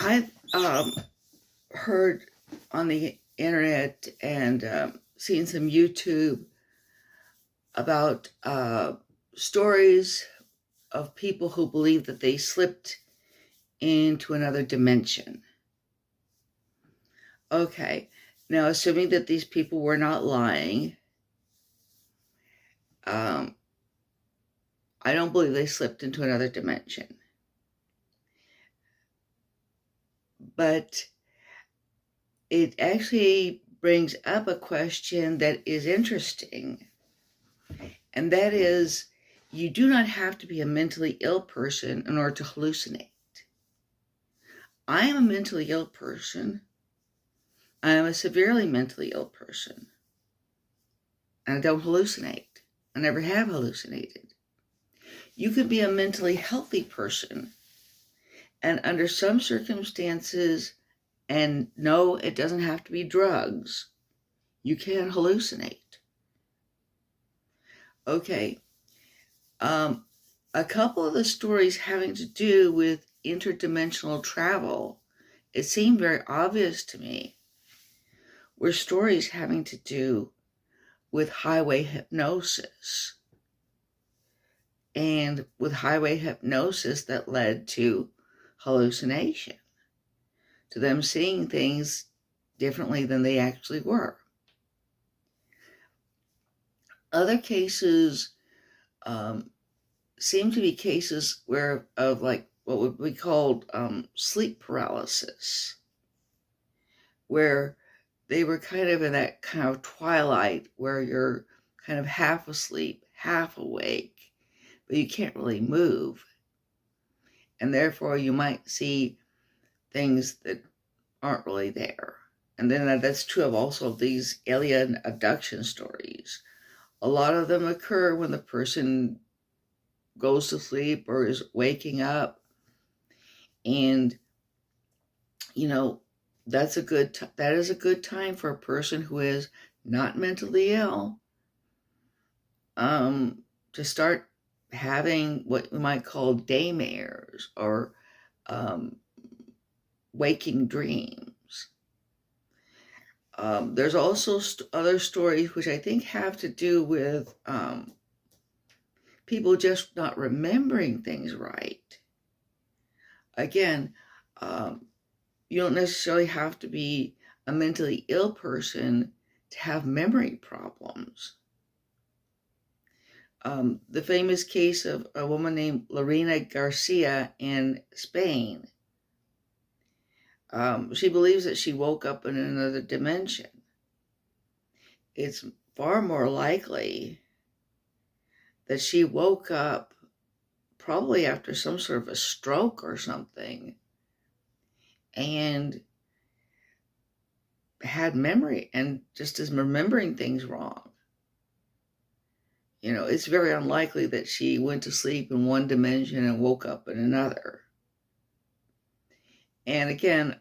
I've heard on the internet and seen some YouTube about stories of people who believe that they slipped into another dimension. Okay, now assuming that these people were not lying, I don't believe they slipped into another dimension. But it actually brings up a question that is interesting, and that is, you do not have to be a mentally ill person in order to hallucinate. I am a mentally ill person. I am a severely mentally ill person. And I don't hallucinate. I never have hallucinated. You could be a mentally healthy person, and under some circumstances, and no, it doesn't have to be drugs, you can hallucinate. Okay, a couple of the stories having to do with interdimensional travel, it seemed very obvious to me, were stories having to do with highway hypnosis. And with highway hypnosis that led to hallucination, to them seeing things differently than they actually were. Other cases seem to be cases of like what would be called sleep paralysis, where they were kind of in that kind of twilight where you're kind of half asleep, half awake, but you can't really move. And therefore you might see things that aren't really there. And then that's true of also these alien abduction stories. A lot of them occur when the person goes to sleep or is waking up. And, that is a good time for a person who is not mentally ill to start having what we might call daymares or waking dreams. There's also other stories which I think have to do with people just not remembering things right. Again, you don't necessarily have to be a mentally ill person to have memory problems. The famous case of a woman named Lorena Garcia in Spain. She believes that she woke up in another dimension. It's far more likely that she woke up probably after some sort of a stroke or something and had memory and just is remembering things wrong. It's very unlikely that she went to sleep in one dimension and woke up in another. And again,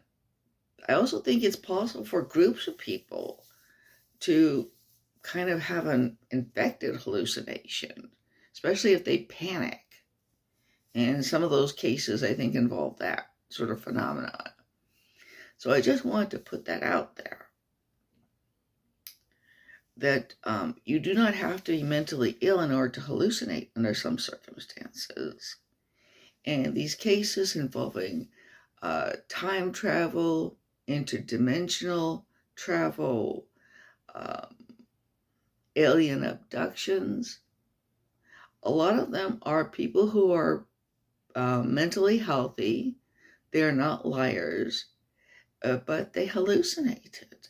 I also think it's possible for groups of people to kind of have an infected hallucination, especially if they panic. And some of those cases, I think, involve that sort of phenomenon. So I just wanted to put that out there, that you do not have to be mentally ill in order to hallucinate under some circumstances. And these cases involving time travel, interdimensional travel, alien abductions, a lot of them are people who are mentally healthy. They're not liars, but they hallucinated.